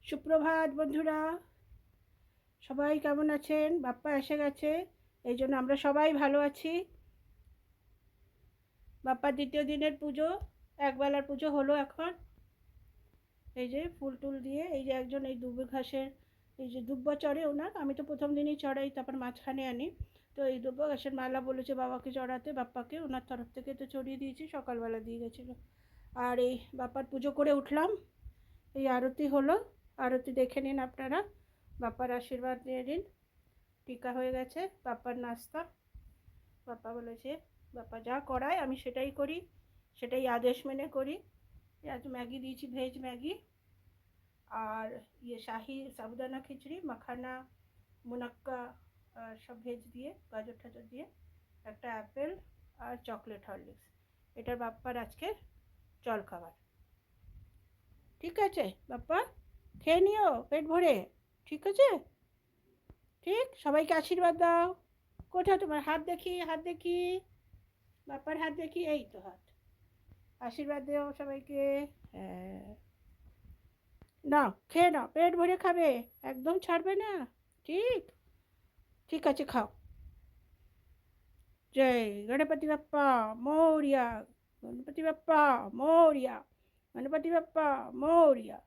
সুপ্রভাত বন্ধুরা, সবাই কেমন আছেন? বাপ্পা এসে গেছে, এই জন্য আমরা সবাই ভালো আছি। বাপ্পার দ্বিতীয় দিনের পুজো, একবেলার পুজো হলো এখন। এই যে ফুল টুল দিয়ে, এই যে একজন এই দুব্বো ঘাসের, এই যে দুব্বো চড়ে ওনার, আমি তো প্রথম দিনই চড়াই, তারপর মাঝখানে আনি। তো এই দুব্বো ঘাসের মালা বলেছে বাবাকে চড়াতে, বাপ্পাকে ওনার তরফ থেকে তো চড়িয়ে দিয়েছি, সকালবেলা দিয়ে গেছিলো। আর এই বাপ্পার পুজো করে উঠলাম, এই আরতি হলো, আরতি দেখে নিন আপনারা, বাপ্পার আশীর্বাদ নিয়ে নিন। টিকা হয়ে গেছে, বাপ্পার নাস্তা। বাপ্পা বলেছে বাপ্পা যা করায় আমি সেটাই করি, সেটাই আদেশ মেনে করি। আজ ম্যাগি দিয়েছি, ভেজ ম্যাগি, আর শাহি সাবুদানা খিচুড়ি, মাখানা, মুনাক্কা, সব ভেজ দিয়ে, গাজর টাজর দিয়ে, একটা অ্যাপেল আর চকলেট হরলিক্স। এটার বাপ্পার আজকে জল খাবার। ঠিক আছে বাপ্পা, খেয়ে নিও পেট ভরে, ঠিক আছে? ঠিক, সবাইকে আশীর্বাদ দাও। কোথায় তোমার হাত দেখি, হাত দেখি, বাপ্পার হাত দেখি, এই তো হাত। আশীর্বাদ দেও সবাইকে। হ্যাঁ, নাও খেয়ে নাও, পেট ভরে খাবে, একদম ছাড়বে না। ঠিক, ঠিক আছে, খাও। জয় গণপতি বাপ্পা মৌরিয়া, গণপতি বাপ্পা মৌরিয়া, গণপতি বাপ্পা মৌরিয়া।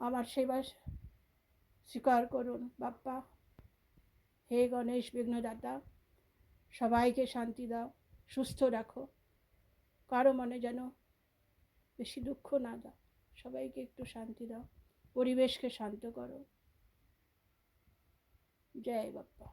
আমার সেবা স্বীকার করুন বাপ্পা। হে গণেশ বিঘ্নদাতা, সবাইকে শান্তি দাও, সুস্থ রাখো, কারো মনে যেন বেশি দুঃখ না দাও, সবাইকে একটু শান্তি দাও, পরিবেশকে শান্ত করো। জয় বাপ্পা।